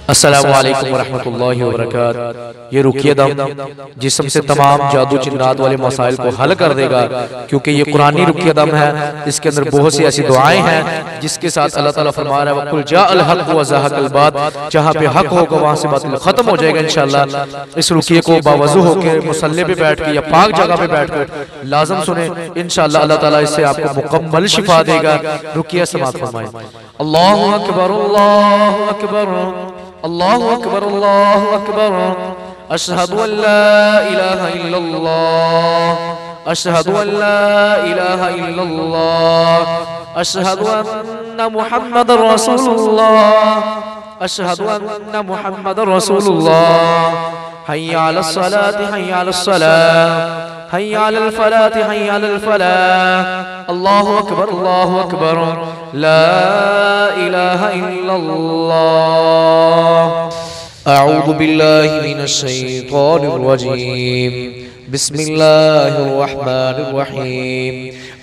अस्सलामु अलैकुम वरहमतुल्लाहि वबरकातुहू। ये रुकिया दम जिस्म से तमाम जादू जिन्नात वाले मसाइल को हल कर देगा, क्योंकि ये कुरानी रुकिया दम है। इसके अंदर बहुत सी ऐसी दुआएं हैं जिसके साथ अल्लाह ताला फरमा रहा है वकुल जाअल हक़ व ज़हक़ल बातिल, जहाँ पे हक होगा वहाँ से बातिल खत्म हो जाएगा इंशाअल्लाह। इस रुकिये को बावजू होकर मुसल्ले पे बैठ के या पाक जगह पे बैठ कर लाजम सुने, इंशाअल्लाह अल्लाह ताला इससे आपको मुकम्मल शिफा देगा। रुकिया समाअत फरमाएं। अल्लाहु अकबर अल्लाहु अकबर अल्लाहु अकबर अल्लाहु अकबर अशहदु अल्ला इलाहा इल्लल्लाह अशहदु अल्ला इलाहा इल्लल्लाह अशहदु अन्ना मुहम्मदर रसूलुल्लाह अशहदु अन्ना मुहम्मदर रसूलुल्लाह। हय्या अलस सलाति हय्या अलस सलाह हय्या अलल फलाह हय्या अलल फलाह। अल्लाहु अकबर ला इलाहा इल्लल्लाह। अऊज़ु बिल्लाहि मिनश शैतानिर रजीम। बिस्मिल्लाहिर रहमानिर रहीम।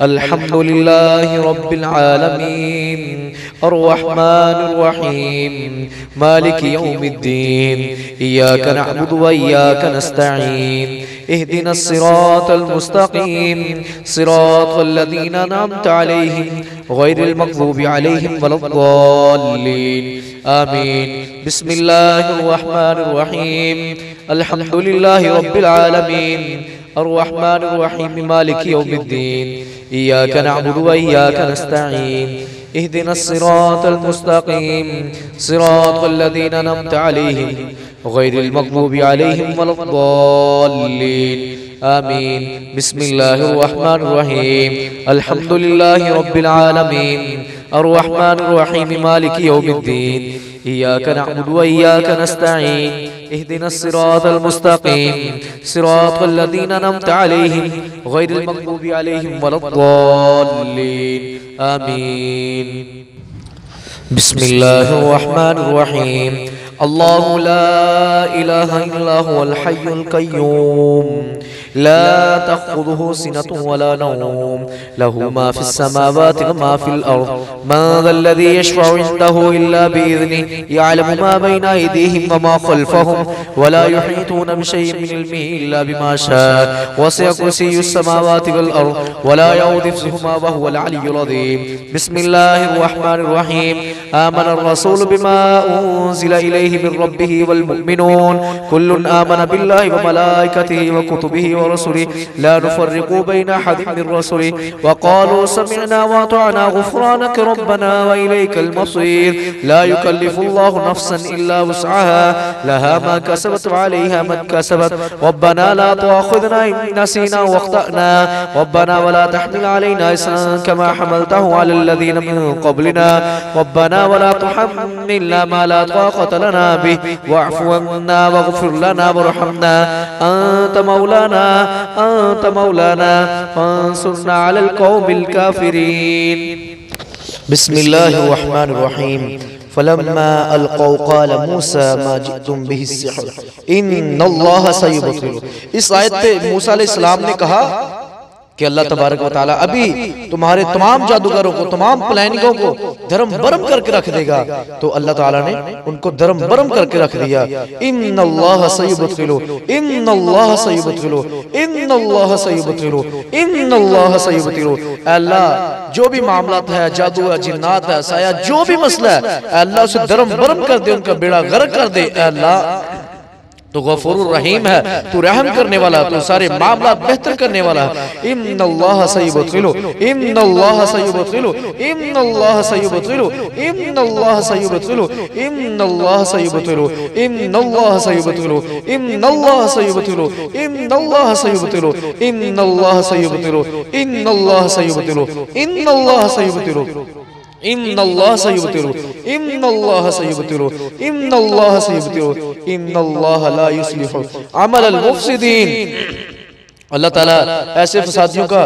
अल्हम्दुलिल्लाहि रब्बिल आलमीन अर्रहमानिर रहीम मालिकि यौमिद्दीन इय्याका नअबुदु व इय्याका नस्तईन इहदिनस सिरातल मुस्तकीम सिरातल लज़ीना अनअमता अलैहिम गैरिल मग़ज़ूबि अलैहिम वलद्दाल्लीन आमीन। बिस्मिल्लाहिर रहमानिर रहीम। अल्हम्दुलिल्लाहि रब्बिल आलमीन अर्रहमानिर रहीम मालिकि यौमिद्दीन इय्याका नअबुदु व इय्याका नस्तईन इहदिनस सिरातल मुस्तकीम सिरातल लज़ीना अनअमता अलैहिम गैरिल मग़ज़ूबि अलैहिम वलद्दाल्लीन आमीन। बिस्मिल्लाहिर रहमानिर रहीम। अल्हम्दुलिल्लाहि रब्बिल आलमीन अर्रहमानिर रहीम मालिकि यौमिद्दीन इय्याका नअबुदु व इय्याका नस्तईन इहदिनस सिरातल मुस्तकीम सिरातल लज़ीना अनअमता अलैहिम गैरिल मग़ज़ूबि अलैहिम वलद्दाल्लीन आमीन। बिस्मिल्लाहिर रहमानिर रहीम। अल्लाहु ला इलाहा इल्ला हुवल हय्युल क़य्यूम ला तख़ुज़ुहु सिनतुन वला नौम लहु मा फ़िस समावाति व मा फ़िल अर्ज़ मन ज़ल्लज़ी यशफ़अु इंदहु इल्ला बिइज़निहि यअलमु मा बैना अयदीहिम व मा ख़ल्फ़हुम वला युहीतूना बिशैइन मिन इल्मिहि इल्ला बिमा शाअ वसिअ कुर्सियुस समावाति वल अर्ज़ वला यऊदुहु हिफ़्ज़ुहुमा व हुवल अलिय्युल अज़ीम। बिस्मिल्लाहिर रहमानिर रहीम। आमनर रसूलु बिमा उन्ज़िला इलैहि मिन रब्बिहि वल मुमिनून कुल्लुन आमन बिल्लाहि व मलाइकतिहि व कुतुबिहि व रसूलिहि ला नुफ़र्रिक़ु बैना अहदिन मिन रसूलिहि व क़ालू समिअना व अतअना गुफ़्रानक रब्बना व इलैकल मसीर। ला युकल्लिफ़ुल्लाहु नफ़्सन इल्ला वुस्अहा लहा मा कसबत व अलैहा मा कसबत रब्बना ला तुआख़िज़ना इन नसीना व अख़्तअना रब्बना व ला तहमिल अलैना इसरन कमा हमलतहु अलल लज़ीना मिन क़ब्लिना रब्बना व ला तुहम्मिलना मा ला ताक़त लना बिहि वअफ़ु अन्ना वग़फ़िर लना वरहमना अंत मौलाना फंसुरना अलल क़ौमिल काफ़िरीन। बिस्मिल्लाहिर रहमानिर रहीम। फलम्मा अलक़ौ क़ाल मूसा मा जिअ्तुम बिहि सिह्र इन्नल्लाह सयुब्तिलु। इस आयत पे मूसा अलैहिस्सलाम ने कहा कि अल्लाह तबारक व तआला अभी तुम्हारे तमाम जादूगरों को तमाम प्लानिंगों को धर्म बरम करके रख देगा। तो अल्लाह ताला ने उनको धर्म बरम करके रख दिया। इन्नल्लाह सयुब्तिलु इन्नल्लाह सयुब्तिलु इन्नल्लाह सयुब्तिलु इन्नल्लाह सयुब्तिलु। अल्लाह जो भी मामलात है, जादू है, जिन्नात है, साया, जो भी मसला है, अल्लाह उसे धर्म बरम कर दे, उनका बेड़ा गर्क कर दे। अल्लाह तो गफूरुर रहीम है, तू रहम करने वाला, तू सारे मामला बेहतर करने वाला। इन्नल्लाह सयुब्तिलु इन्नल्लाह सयुब्तिलु इन्नल्लाह सयुब्तिलु इन्नल्लाह सयुब्तिलु इन्नल्लाह सयुब्तिलु इन्नल्लाह सयुब्तिलु इन्नल्लाह सयुब्तिलु इन्नल्लाह सयुब्तिलु इन्नल्लाह सयुब्तिलु इन्नल्लाह सयुब्तिलु इन्नल्लाह सयुब्तिलु इन्नल्लाह सयुब्तिलु इन्नल्लाह सयुब्तिलु इन्नल्लाह सयुब्तिलु इन्नल्लाह ला युस्लिहु अमलल मुफसिदीन। अल्लाह ताला ऐसे फसादियों का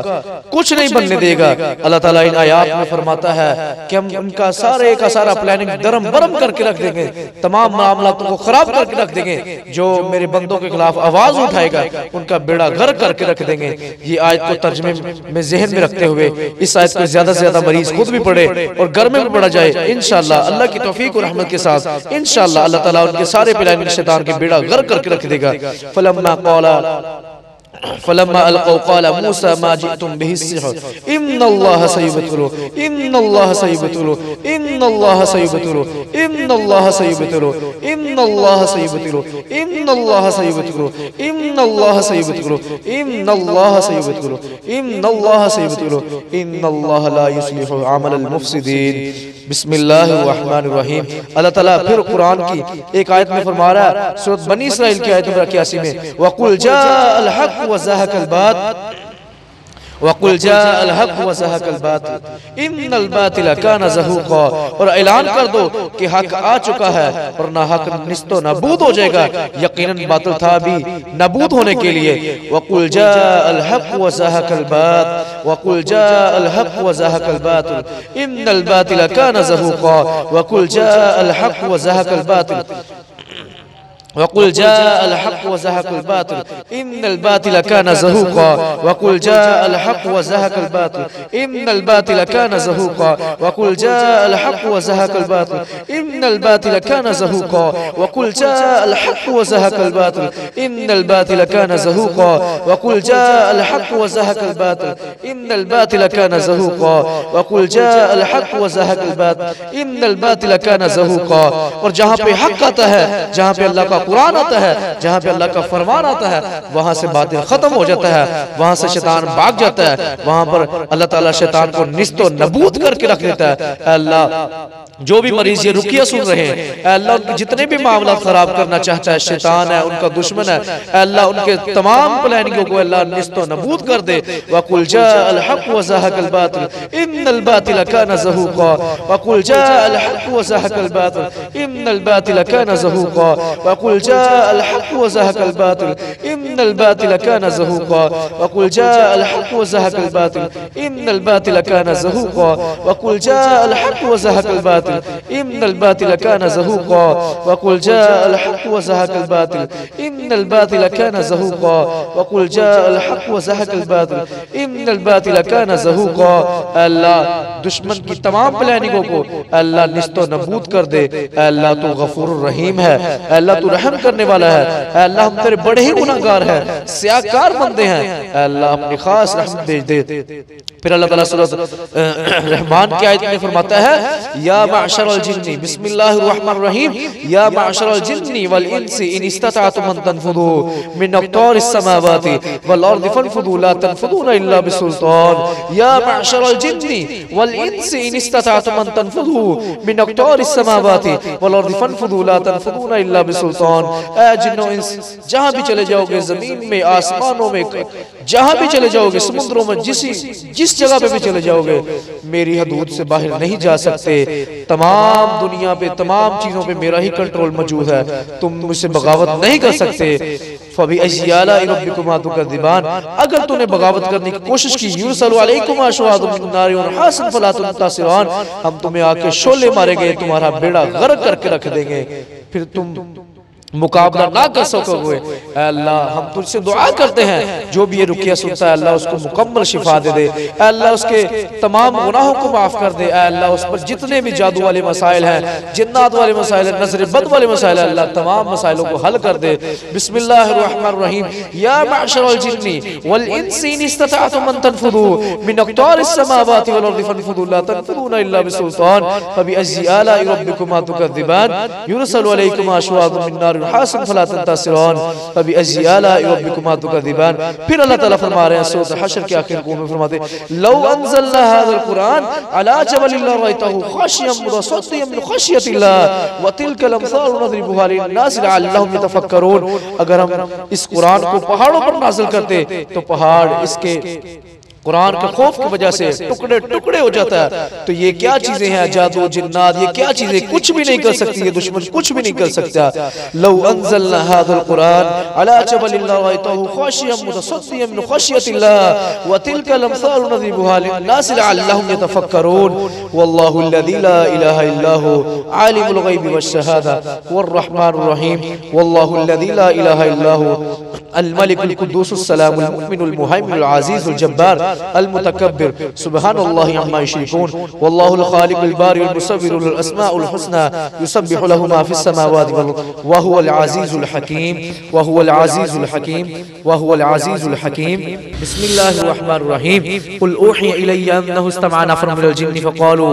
कुछ नहीं बनने देगा। अल्लाह ताला इन आयात में फरमाता है कि हम उनका सारे का सारा प्लानिंग दरम बरम करके रख देंगे, तमाम मामलातों को खराब करके रख देंगे। जो मेरे बंदों के खिलाफ आवाज उठाएगा उनका बेड़ा गर्क करके रख देंगे। ये आयत को तर्जुमे में ज़हन में रखते हुए इस आयत को ज्यादा से ज्यादा मरीज खुद भी पढ़े और घर में भी पढ़ा जाए। इंशाअल्लाह अल्लाह की तौफीक और रहमत के साथ इंशाअल्लाह अल्लाह ताला उनके सारे प्लानिंग शैतान के बेड़ा गर्क करके रख देगा। फलम्मा अलक़ौ क़ाला मूसा मा जिअतुम बिहि सिह्र इन्नल्लाह सयुब्तिलु इन्नल्लाह सयुब्तिलु इन्नल्लाह सयुब्तिलु इन्नल्लाह सयुब्तिलु इन्नल्लाह सयुब्तिलु इन्नल्लाह सयुब्तिलु इन्नल्लाह सयुब्तिलु इन्नल्लाह सयुब्तिलु इन्नल्लाह सयुब्तिलु इन्नल्लाह ला युस्लिहु अमलल मुफ़्सिदीन। बिस्मिल्लाहिर रहमानिर रहीम। अल्लाह ताला फिर कुरान की एक आयत में फरमा रहा है, सूरत बनी इस्राइल की आयत नंबर 81 में, वकुल जाअल हक़ व ज़हक़ल बातिल वकुल जाअल हक़ व ज़हक़ल बातिल इन्नल बातिल काना ज़हूक़ा। और ऐलान कर दो कि हक आ चुका है और ना हक निस्तो नबूद हो जाएगा। यकीनन बातिल था भी नबूद होने के लिए। वकुल जाअल हक़ व ज़हक़ल बातिल वकुल जाअल हक़ व ज़हक़ल बातिल इन्नल बातिल काना ज़हूक़ा वकुल जाअल हक़ व ज़हक़ल बातिल वकुल जाअल हक़ व ज़हक़ल बातिल इन्नल बातिल काना ज़हूक़ा वकुल जाअल हक़ व ज़हक़ल बातिल इन्नल बातिल काना ज़हूक़ा वकुल जाअल हक़ व ज़हक़ल बातिल इन्नल बातिल काना ज़हूक़ा वकुल जाअल हक़ व ज़हक़ल बातिल इन्नल बातिल काना ज़हूक़ा वकुल जाअल हक़ व ज़हक़ल बातिल इन्नल बातिल काना ज़हूक़ा वकुल जाअल हक़ व ज़हक़ल बातिल इन्नल बातिल काना ज़हूक़ा। और जहाँ पे हक आता है, जहाँ पे अल्लाह का कुरान आता है, जहाँ पे अल्लाह का फरमान आता है, वहां से बातिल खत्म हो जाता है, वहां से शैतान भाग जाता है। वहां पर अल्लाह ताला शैतान को निस्तो नबूद करके रख देता है। अल्लाह जो भी मरीज ये रुकिया सुन रहे हैं, अल्लाह उनके जितने भी मामला खराब करना चाहता है, शैतान है, उनका दुश्मन है, अल्लाह उनके तमाम प्लानिंगों को अल्लाह निस्तो नबूद कर दे। वकुल जाअल हक़ व ज़हक़ल बातिल इन्नल बातिल काना ज़हूक़ा वकुल जाअल हक़ व ज़हक़ल बातिल इन्नल बातिल काना ज़हूक़ा वकुल जाअल हक़ व ज़हक़ल बातिल इन्नल बातिल काना ज़हूक़ा वकुल जाअल हक़ व ज़हक़ल बातिल इन्नल बातिल काना ज़हूक़ा वकुल जाअल हक़ व ज़हक़ल बातिल इन्नल बातिल काना ज़हूक़ा वकुल जाअल हक़ व ज़हक़ल बातिल इन्नल बातिल काना ज़हूक़ा वकुल जाअल हक़ व ज़हक़ल बातिल इन्नल बातिल काना ज़हूक़ा। अल्लाह दुश्मन की तमाम प्लानिंगों को अल्लाह निस्तो नबूद कर दे। अल्लाह तू गफूर रहीम है, अल्लाह तू रहम करने वाला है। अल्लाह हम तेरे बड़े ही गुनाहगार हैं, स्याहकार बंदे हैं, अल्लाह अपनी खास रहमत भेज दे। फिर अल्लाह ताला सूरत रहमान की आयत में फरमाता है, या माशरल जिन्नी बिस्मिल्लाहिर रहमानिर रहीम या माशरल जिन्नी वल इंसी इन इस्तताअतुम अन तनफुदू मिन अक़तारिस समावाति वल अर्दि फनफुदू ला तनफुदूना इल्ला बिसुल्तान। या माशरल जिन्नी वल इंसी इन इस्तताअतुम अन तनफुदू मिन अक़तारिस समावाति वल अर्दि फनफुदू ला तनफुदूना इल्ला बिसुल्तान। ऐ जिन्नो इंस जहां भी चले जाओगे, जमीन में, आसमानों में, जहां भी चले जाओगे, समुद्रों में, जिस जगह पे भी चले जाओगे, मेरी हदूद से बाहर नहीं जा सकते। तमाम दुनिया पे, तमाम चीजों पे मेरा ही कंट्रोल मौजूद है, तुम मुझसे बगावत नहीं कर सकते। फबी अज़्याला रब्बिकुमा तुकज़्ज़िबान, अगर तूने बगावत करने की कोशिश की, युरसलु अलैकुमा शुहादुम मिन नारि व हासिन फला तुनतसिरान, हम तुम्हें आके शोले मारेंगे, तुम्हारा बेड़ा गर्क करके रख देंगे, फिर तुम मुकाबला ना कर सकोगे। अल्लाह हम तुझसे दुआ करते हैं, जो भी ये रुकिया सुनता है अल्लाह उसको मुकम्मल शिफा दे दे, अल्लाह उसके तमाम गुनाहों को माफ कर दे, अल्लाह उस पर जितने भी जादू वाले मसाइल हैं, जिन्नात वाले मसाइल हैं, नजर बद वाले मसाइल हैं, अल्लाह तमाम मसाइलों को हल कर दे। बिस्मिल्लाहिर रहमानिर रहीम या माशरल जिन्नी वल इंसी इन इस्तताअतुम अन तनफुदू मिन अक़तारिस समावाति वल अर्दि फनफुदू ला तनफुदूना इल्ला बिसुल्तान फबी अज़्ज़ि आलाइ रब्बिकुमा तुकज़्ज़िबान युरसलु अलैकुमा शुहादुम मिन नारि हासिन फला तंतसिरान फबी अज़्ज़ि आलाइ रब्बिकुमा तुकज़्ज़िबान। फिर अल्लाह ताला फरमा रहे हैं सूरत हश्र के आखिर को में फरमाते, लौ अंज़लना हाज़ल कुरान अला जबलिन लरअयतहु खाशियम मुतसद्दियन मिन खशियतिल्लाह व तिलकल अमसालु नज़रिबुहा लिन्नास लअल्लहुम यतफक्करून। अगर हम इस कुरान को पहाड़ों पर नाज़िल करते तो पहाड़ इसके कुरान के खौफ की वजह से टुकड़े टुकड़े हो जाता है। तो ये क्या चीजें हैं, जादू जिन्नात, ये क्या चीजें, कुछ भी नहीं कर सकती, ये दुश्मन कुछ भी नहीं कर सकता। लौ अंज़लना हाज़ल कुरान अला जबलिन लरअयतहु खाशिय्यन मुतसद्दियन मिन खश्यतिल्लाह व तिलकल अम्सालु नज़रिबुहा लिन्नासि लअल्लहुम यतफक्करून वल्लाहु अल्लज़ी ला इलाहा इल्ला हु आलिमुल ग़ैबि वश्शहादा वर्रहमानुर रहीम वल्लाहु अल्लज़ी ला इलाहा इल्ला हु अल मलिकुल कुद्दूसुस सलामुल मुमिनुल मुहैमिनुल अज़ीज़ुल जब्बार अल मुतकब्बिर सुब्हानल्लाहि अम्मा युश्रिकून वल्लाहुल खालिकुल बारिउल मुसव्विरुल अस्माउल हुस्ना युसब्बिहु लहु मा फिस समावाति वल अर्द व हुवल अज़ीज़ुल हकीम व हुवल अज़ीज़ुल हकीम व हुवल अज़ीज़ुल हकीम। बिस्मिल्लाहिर रहमानिर रहीम। कुल ऊहिया इलैया अन्नहु इस्तमअ नफरुम मिनल जिन्नि फक़ालू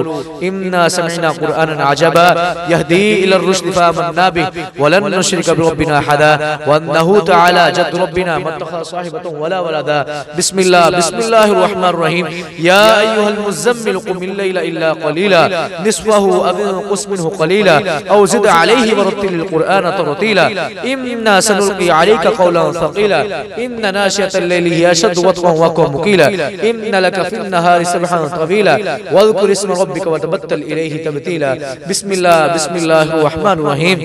इन्ना समिअना क़ुरआनन अजबा यहदी इलर रुश्दि फआमन्ना बिहि व लन नुश्रिका बिरब्बिना अहदा व अन्नहु तआला जद्दु रब्बिना मत्तखज़ साहिबतन वला वलदा। बिस्मिल्लाहिर रहमानिर रहीम। या अय्युहल मुज़म्मिल क़ुमिल लैला इल्ला क़लीला निस्फ़हु अव इंक़ुस मिन्हु क़लीला औ ज़िद अलैहि वरत्तिलिल क़ुरआन तरतीला इन्ना सनुल्क़ी अलैका क़ौलन थक़ीला इन्न नाशियतल लैलि हिय अशद्दु वत्क़न व अक़वम मुक़ीला इन्न लका फ़िन नहारि सबहन तवीला वज़्कुर इस्म रब्बिका वतबत्तल इलैहि तबतीला। बिस्मिल्लाहिर रहमानिर रहीम।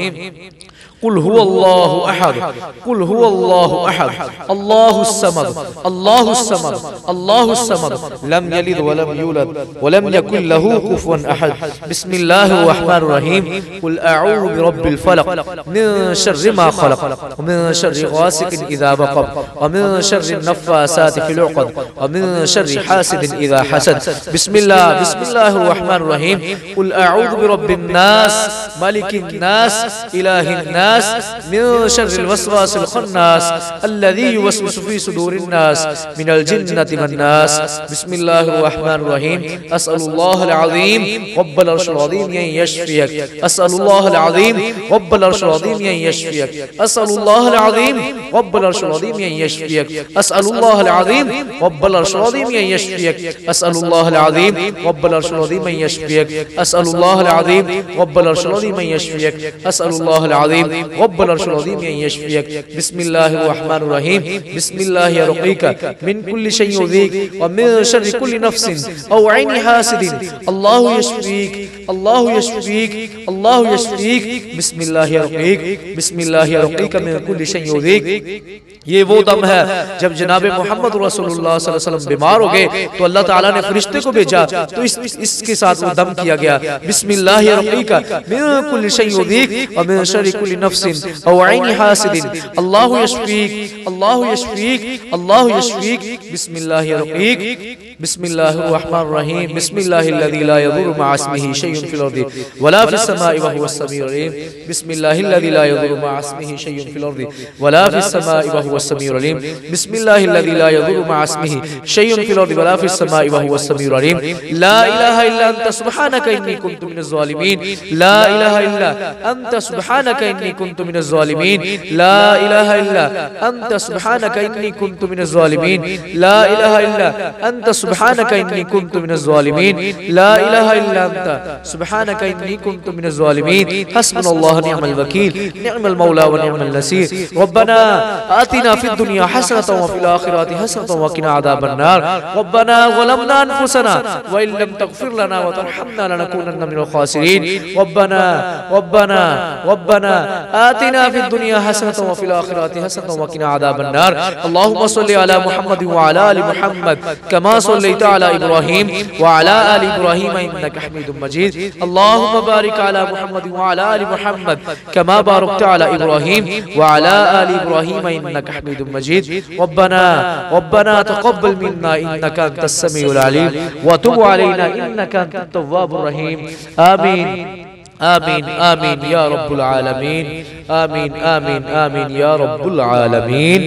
कुल हुवल्लाहु अहद कुल हुवल्लाहु अहद अल्लाहुस समद अल्लाहुस समद अल्लाहुस समद लम यलिद व लम यूलद व लम यकुल लहू कुफुवन अहद। बिस्मिल्लाहिर रहमानिर रहीम। कुल अऊज़ु बिरब्बिल फलक मिन शर्रि मा खलक व मिन शर्रि गासिकिन इज़ा वक़ब व मिन शर्रि नफ़्फ़ासाति फिल उक़द व मिन शर्रि हासिदिन इज़ा हसद। बिस्मिल्लाहिर रहमानिर रहीम। कुल अऊज़ु बिरब्बिन नास मालिकिन नास इलाहिन नास मिन शर्रिल वस्वासिल खन्नास अल्लज़ी युवस्विसु फ़ी सुदूरिन नास मिनल जिन्नति वन नास। बिस्मिल्लाहिर रहमानिर रहीम। अस्अलुल्लाहल अज़ीम रब्बल अर्शिल अज़ीम अन यशफियक अस्अलुल्लाहल अज़ीम रब्बल अर्शिल अज़ीम अन यशफियक अस्अलुल्लाहल अज़ीम रब्बल अर्शिल अज़ीम अन यशफियक अस्अलुल्लाहल अज़ीम रब्बल अर्शिल अज़ीम अन यशफियक अस्अलुल्लाहल अज़ीम रब्बल अर्शिल अज़ीम अन यशफियक अस्अलुल्लाहल अज़ीम रब्बल अर्शिल अज़ीम अन यशफियक अस्अलुल्लाहल अज़ीम रब्बल अर्शिल अज़ीम अन यशफियक। बिस्मिल्लाहिर रहमानिर रहीम। बिस्मिल्लाहि यरक़ीका मिन कुल्लि शैइन युज़ीक व मिन शर्रि कुल्लि नफ्सिन औ ऐनि हासिदिन अल्लाहु यशफीक अल्लाहु यशफीक अल्लाहु यशफीक। बिस्मिल्लाहि यरक़ीक बिस्मिल्लाहि यरक़ीका मिन कुल्लि शैइन युज़ीक। ये वो दम है जब जनाब मोहम्मद रसूलुल्लाह सल्लल्लाहु अलैहि वसल्लम बीमार हो गए तो अल्लाह ताला ने फरिश्ते को भेजा तो इसके साथ वो दम किया गया। बिस्मिल्लाहि यरक़ीका मिन कुल्लि शैइन युज़ीक व मिन शर्रि कुल्लि नफ्सिन औ ऐनि हासिदिन अल्लाहु यशफीक अल्लाहु यशफीक अल्लाहु यशफीक। बिस्मिल्लाहि यरक़ीक बिस्मिल्लाहिर रहमानिर रहीम। बिस्मिल्लाहिल्लज़ी ला यज़ुरु मअ इस्मिही शैउन फिल अर्दि वला फिस समाइ व हुवस समीउल अलीम। बिस्मिल्लाहिल्लज़ी ला यज़ुरु मअ इस्मिही शैउन फिल अर्दि वला फिस समाइ व हुवस समीउल अलीम। बिस्मिल्लाहिल्लज़ी ला यज़ुरु मअ इस्मिही शैउन फिल अर्दि वला फिस समाइ व हुवस समीउल अलीम। ला इलाहा इल्ला अंता सुब्हानका इन्नी कुन्तु मिनज़ ज़ालिमीन। ला इलाहा इल्ला अंता सुब्हानका इन्नी कुन्तु मिनज़ ज़ालिमीन। ला इलाहा इल्ला अंता सुब्हानका इन्नी कुन्तु मिनज़ ज़ालिमीन। ला इलाहा इल्ला अंता सुब्हानका इन्नी कुन्तु मिनज़ ज़ालिमीन। ला इलाहा इल्ला अंता सुब्हानका इन्नी कुन्तु मिनज़ ज़ालिमीन। हस्बुनल्लाहु व निअमल वकील निअमल मौला व निअमल नसीर। रब्बना आतिना फिद दुनिया हसनतन व फिल आखिरति हसनतन व क़िना अज़ाबन नार। रब्बना ज़लमना अनफुसना व इन लम तग़फिर लना व तरहमना लनकूनन्ना मिनल ख़ासिरीन। रब्बना रब्बना रब्बना आतिना फिद दुनिया हसनतन व फिल आखिरति हसनतन व क़िना अज़ाबन नार। अल्लाहुम्मा सल्लि अला मुहम्मद व अला आलि मुहम्मद कमा सल्लैता अला इब्राहीम व अला आलि इब्राहीम इन्नका हमीदुम मजीद। अल्लाहुम्मा बारिक अला मुहम्मद व अला आलि मुहम्मद कमा बारकता अला इब्राहीम व अला आलि इब्राहीम इन्नका हमीदुम मजीद। रब्बना तक़ब्बल मिन्ना इन्नका अंतस समीउल अलीम व तुब अलैना इन्नका अंतत तव्वाबुर रहीम। आमीन आमीन आमीन या रब्बुल आलमीन। आमीन आमीन आमीन या रब्बुल आलमीन।